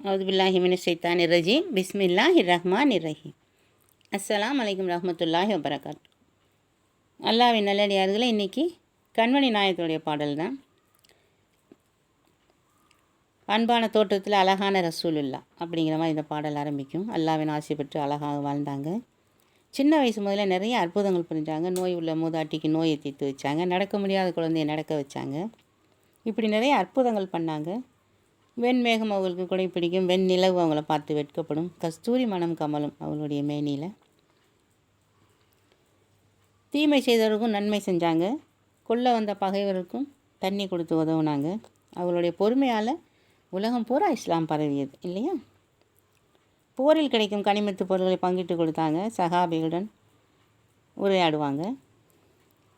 அவுதுபில்லாஹி மினஷ் ஷைத்தானிர் ரஜீம் பிஸ்மில்லாஹிர் ரஹ்மானிர் ரஹீம். அஸ்ஸலாமு அலைக்கும் ரஹ்மத்துல்லாஹி வபரகாத்து. அல்லாஹ்வின் நல்லடியார்களே, இன்றைக்கி கண்மணி நாயகத்துடைய பாடல் தான். அன்பான தோற்றத்தில் அழகான ரசூலுல்லா அப்படிங்கிற மாதிரி இந்த பாடல் ஆரம்பிக்கும். அல்லாஹ்வின் ஆசை பெற்று அழகாக வாழ்ந்தாங்க. சின்ன வயசு முதல்ல நிறைய அற்புதங்கள் புரிஞ்சாங்க. நோய் உள்ள மூதாட்டிக்கு நோயை தீர்த்து வச்சாங்க. நடக்க முடியாத குழந்தைய நடக்க வச்சாங்க. இப்படி நிறைய அற்புதங்கள் பண்ணாங்க. வெண்மேகம் அவங்களுக்கு கொடை பிடிக்கும். வெண்ணிலவு அவங்கள பார்த்து வெட்கப்படும். கஸ்தூரி மனம் கமலும் அவங்களுடைய மேனியில். தீமை செய்தவருக்கும் நன்மை செஞ்சாங்க. கொல்ல வந்த பகைவருக்கும் தண்ணி கொடுத்து உதவுனாங்க. அவங்களுடைய பொறுமையால் உலகம் பூரா இஸ்லாம் பரவியது இல்லையா. போரில் கிடைக்கும் கனிமத்து பொருட்களை பங்கிட்டு கொடுத்தாங்க. சஹாபிகளுடன் உரையாடுவாங்க.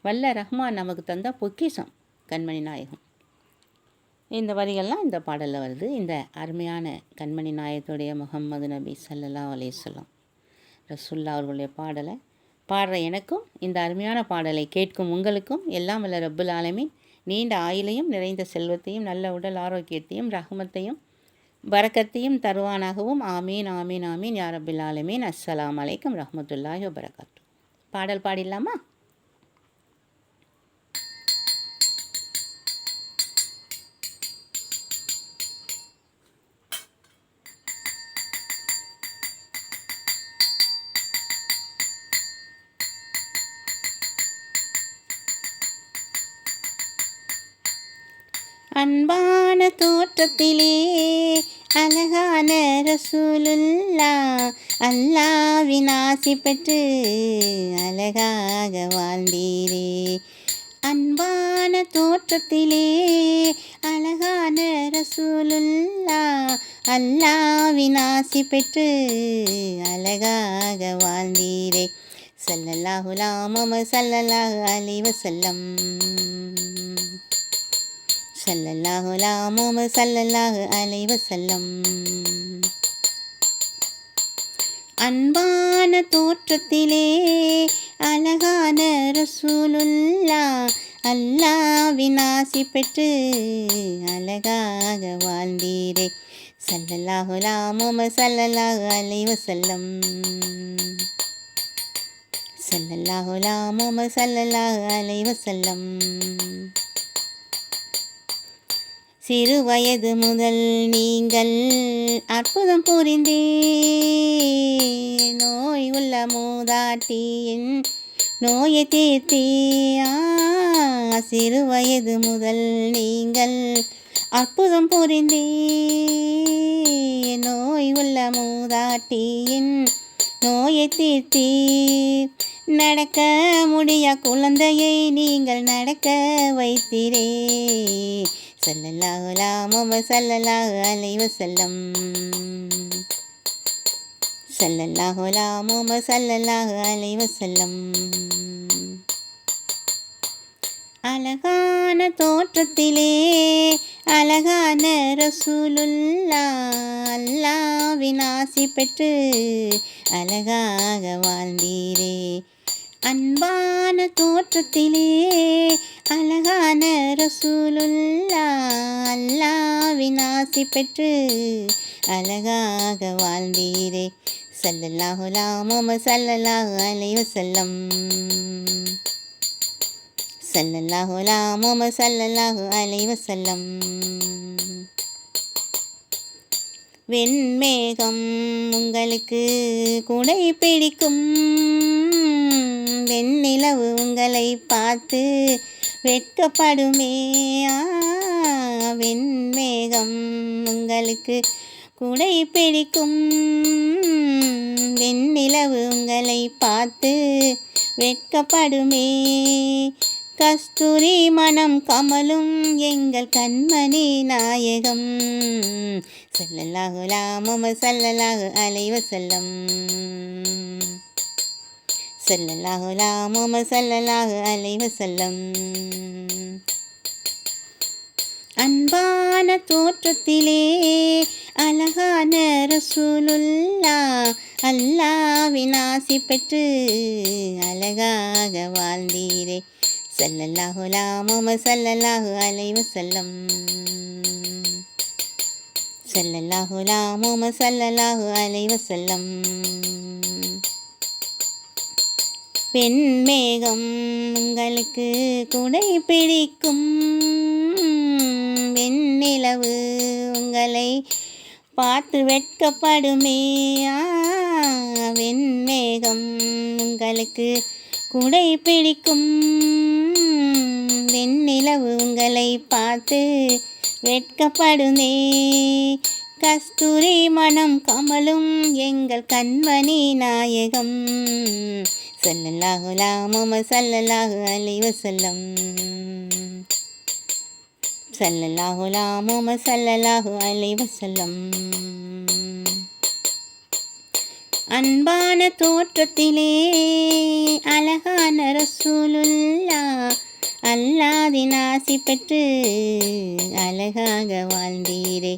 வல்ல ரஹ்மான் நமக்கு தந்த பொக்கிஷம் கண்மணி நாயகம். இந்த வரிகள்லாம் இந்த பாடலில் வருது. இந்த அருமையான கண்மணி நாயகத்துடைய முஹம்மது நபி ஸல்லல்லாஹு அலைஹி வஸல்லம் ரசூல்லா அவர்களுடைய பாடலை பாடுற எனக்கும், இந்த அருமையான பாடலை கேட்கும் உங்களுக்கும் எல்லாம் வல்ல ரப்புல் ஆலமீன் நீண்ட ஆயுளையும் நிறைந்த செல்வத்தையும் நல்ல உடல் ஆரோக்கியத்தையும் ரஹ்மத்தையும் பரக்கத்தையும் தருவானாகவும் ஆமீன் ஆமீன் ஆமீன் யா ரப்பில் ஆலமீன். அஸ்ஸலாமு அலைக்கும் ரஹ்மத்துல்லாஹி வபரகாத்து. பாடல் பாடிடலாமா? அன்பான தோற்றத்திலே அழகான ரசூலுல்லா அல்லாஹ்வின் ஆசி பெற்று அழகாக வாழ்ந்தீரே. அன்பான தோற்றத்திலே அழகான ரசூலுல்லா அல்லாஹ்வின் ஆசி பெற்று அழகாக வாழ்ந்தீரே. ஸல்லல்லாஹு முஹம்மது ஸல்லல்லாஹு அலைஹி வஸல்லம். ஸல்லல்லாஹு முஹம்மது ஸல்லல்லாஹு அலைஹி வஸல்லம். அன்பான தோற்றத்திலே அழகான ரசூலுல்லா அல்லாஹ்வின் ஆசி பெற்று அழகாக வாழ்ந்தீரே. ஸல்லல்லாஹு முஹம்மது ஸல்லல்லாஹு அலைஹி வஸல்லம். ஸல்லல்லாஹு முஹம்மது ஸல்லல்லாஹு அலைஹி வஸல்லம். சிறு வயது முதல் நீங்கள் அற்புதம் புரிந்தே நோய் உள்ள மூதாட்டியின் நோயை தீர்த்தே. சிறு வயது முதல் நீங்கள் அற்புதம் புரிந்தே நோய் உள்ள மூதாட்டியின் நோயை தீர்த்தே. நடக்க முடியா குழந்தையை நீங்கள் நடக்க வைத்தீரே. ஸல்லல்லாஹு முஹம்மது ஸல்லல்லாஹு அலைஹி வஸல்லம். ஸல்லல்லாஹு முஹம்மது ஸல்லல்லாஹு அலைஹி வஸல்லம். அழகான தோற்றத்திலே அழகான ரசூலுல்லா அல்லாஹ்வின் ஆசி பெற்று அழகாக வாழ்ந்தீரே. அன்பான தோற்றத்திலே அழகான ரசூலுல்லா அல்லாஹ்வின் ஆசி பெற்று அழகாக வாழ்ந்தீரே. ஸல்லல்லாஹு முஹம்மது ஸல்லல்லாஹு அலைஹி வஸல்லம். ஸல்லல்லாஹு முஹம்மது ஸல்லல்லாஹு அலைஹி வஸல்லம். வெண்மேகம் உங்களுக்கு குடை பிடிக்கும். வெண்ணிலவு உங்களை பார்த்து வெட்கப்படுமே. வெண்மேகம் உங்களுக்கு குடை பிடிக்கும். வெண்ணிலவு உங்களை பார்த்து வெட்கப்படுமே. கஸ்தூரி மனம் கமலும் எங்கள் கண்மணி நாயகம். ஸல்லல்லாஹு முஹம்மது ஸல்லல்லாஹு அலைஹி வஸல்லம். ஸல்லல்லாஹு முஹம்மது ஸல்லல்லாஹு அலைஹி வஸல்லம். அன்பான தோற்றத்திலே அழகான ரசூலுல்லா அல்லாஹ்வின் ஆசி பெற்று அழகாக வாழ்ந்தீரே. ஸல்லல்லாஹு முஹம்மது ஸல்லல்லாஹு அலைஹி வஸல்லம். ஸல்லல்லாஹு அலா முஹம்மது ஸல்லல்லாஹு அலைஹி வஸல்லம். வெண்மேகம் உங்களுக்கு குடை பிடிக்கும், வெண்ணிலவு உங்களை பார்த்து வெட்கப்படுமே. வெண்மேகம் உங்களுக்கு குடை பிடிக்கும், வெண்ணிலவு உங்களை பார்த்து வெட்கப்படுமே. கஸ்தூரி மனம் கமலும் எங்கள் கண்மணி நாயகம் ஸல்லல்லாஹு அலா முஹம்மது ஸல்லல்லாஹு அலைஹி வஸல்லம். ஸல்லல்லாஹு அலா முஹம்மது ஸல்லல்லாஹு அலைஹி வஸல்லம். அன்பான தோற்றத்திலே அழகான ரசூலுல்லாஹ், அல்லாஹ்வின் ஆசி பெற்று அழகாக வாழ்ந்தீரே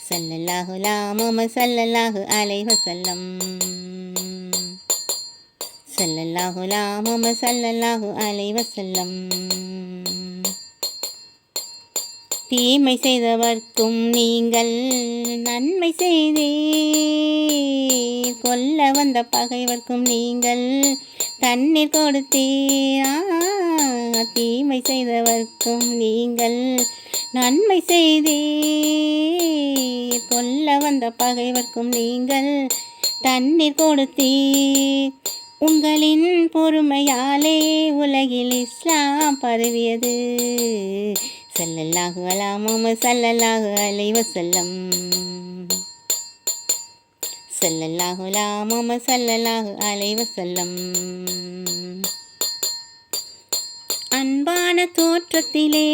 ஸல்லல்லாஹு அலா முஹம்மது ஸல்லல்லாஹு அலைஹி வஸல்லம். ஸல்லல்லாஹு அலா முஹம்மது ஸல்லல்லாஹு அலைஹி வஸல்லம். தீமை செய்தவர்க்கும் நீங்கள் நன்மை செய்தீர், கொல்ல வந்த பகைவர்க்கும் நீங்கள் தண்ணீர் கொடுத்தீர். தீமை செய்தவர்க்கும் நீங்கள் நன்மை செய்தீர், கொல்ல வந்த பகைவர்க்கும் நீங்கள் தண்ணீர் கொடுத்தீர். உங்களின் பொறுமையாலே உலகில் இஸ்லாம் பரவியது ஸல்லல்லாஹு அலா முஹம்மது ஸல்லல்லாஹு அலைஹி வஸல்லம். ஸல்லல்லாஹு அலா முஹம்மது ஸல்லல்லாஹு அலைஹி வஸல்லம். அன்பான தோற்றத்திலே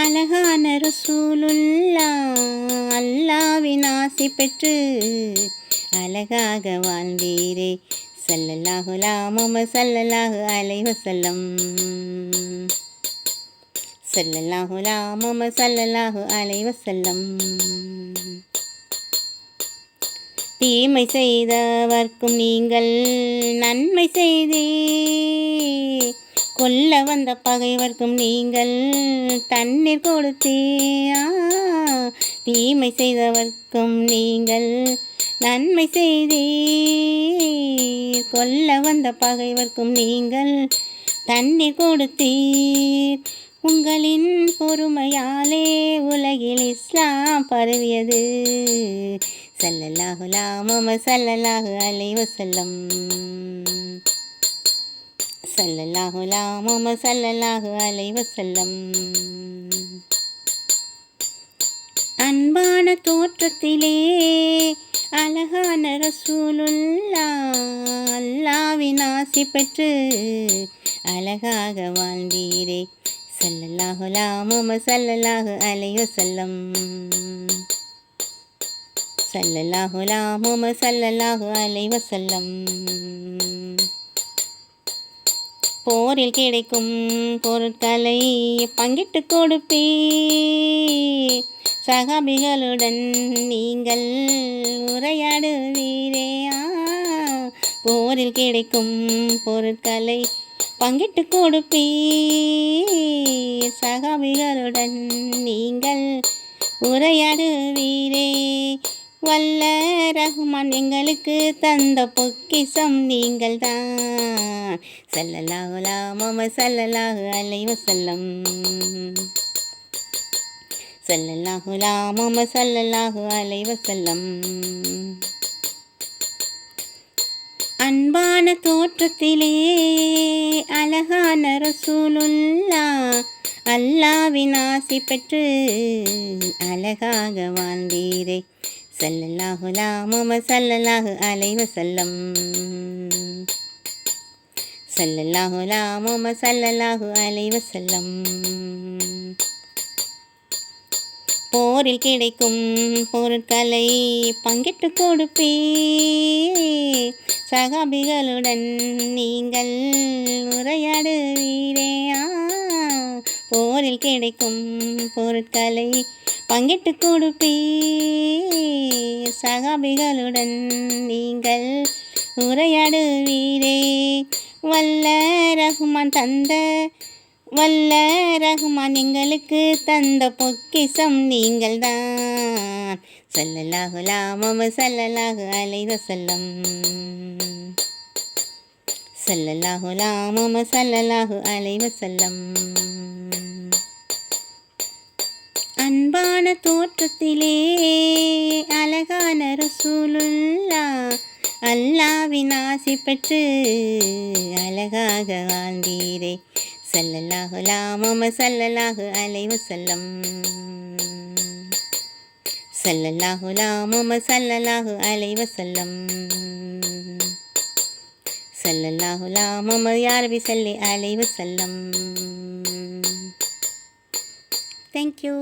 அழகான ரசூலுல்லாஹ், அல்லாஹ்வின் ஆசி பெற்று அழகாக வாழ்ந்தீரே ஸல்லல்லாஹு அலா முஹம்மது ஸல்லல்லாஹு அலைஹி வஸல்லம். ஸல்லல்லாஹு அலா முஹம்மது ஸல்லல்லாஹு அலைஹி வஸல்லம். தீமை செய்தவர்க்கும் நீங்கள் நன்மை செய்தீர், கொல்ல வந்த பகைவர்க்கும் நீங்கள் தண்ணீர் கொடுத்தீர். தீமை செய்தவர்க்கும் நீங்கள் நன்மை செய்தீர், கொல்ல வந்த பகைவர்க்கும் நீங்கள் தண்ணீர் கொடுத்தீர். உங்களின் பொறுமையாலே உலகில் இஸ்லாம் பரவியது ஸல்லல்லாஹு அலா முஹம்மது ஸல்லல்லாஹு அலைஹி வஸல்லம். ஸல்லல்லாஹு அலா முஹம்மது ஸல்லல்லாஹு அலைஹி வஸல்லம். அன்பான தோற்றத்திலே அழகான ரசூலுல்லாஹ், அல்லாஹ்வின் ஆசி பெற்று அழகாக வாழ்ந்தீரே ஸல்லல்லாஹு அலா முஹம்மது ஸல்லல்லாஹு அலைஹி வஸல்லம். ஸல்லல்லாஹு அலா முஹம்மது ஸல்லல்லாஹு அலைஹி வஸல்லம். போரில் கிடைக்கும் பொருட்களை பங்கிட்டு கொடுப்பீர், சகாபிகளுடன் நீங்கள் உரையாடுவீரே. போரில் கிடைக்கும் பொருட்களை பங்கிட்டு கொடுப்பீர், சகாபிகளுடன் நீங்கள் உரையாடுவீரே. வல்ல ரஹ்மான் எங்களுக்கு தந்த பொக்கிஷம் நீங்கள் தான் ஸல்லல்லாஹு அலா முஹம்மது ஸல்லல்லாஹு அலைஹி வஸல்லம். ஸல்லல்லாஹு அலா முஹம்மது ஸல்லல்லாஹு அலைஹி வஸல்லம். அன்பான தோற்றத்திலே அழகான ரசூலுல்லாஹ், அல்லாஹ்வின் ஆசி பெற்று அழகாக வாழ்ந்தீரே ஸல்லல்லாஹு அலா முஹம்மது ஸல்லல்லாஹு அலைஹி வஸல்லம். ஸல்லல்லாஹு அலா முஹம்மது ஸல்லல்லாஹு அலைஹி வஸல்லம். போரில் கிடைக்கும் பொருட்களை பங்கிட்டு கொடுப்பீர், சகாபிகளுடன் நீங்கள் உரையாடுவீரே. போரில் கிடைக்கும் பொருட்களை பங்கிட்டு கொடுப்பீர், சகாபிகளுடன் நீங்கள் உரையாடுவீரே. வல்ல ரஹ்மான் எங்களுக்கு தந்த பொக்கிஷம் நீங்கள் தான் நான் ஸல்லல்லாஹு அலா முஹம்மது ஸல்லல்லாஹு அலைஹி வஸல்லம். ஸல்லல்லாஹு அலா முஹம்மது ஸல்லல்லாஹு அலைஹி வஸல்லம். அன்பான தோற்றத்திலே அழகான ரசூலுல்லா, அல்லாவின் ஆசி பெற்று அழகாக வாழ்ந்தீரே. ஸல்லல்லாஹு அலா முஹம்மது ஸல்லல்லாஹு அலைஹி வஸல்லம். ஸல்லல்லாஹு அலா முஹம்மது ஸல்லல்லாஹு அலைஹி வஸல்லம். ஸல்லல்லாஹு அலா முஹம்மது யா ரப்பி ஸல்லி அலைஹி வஸல்லம். Thank you.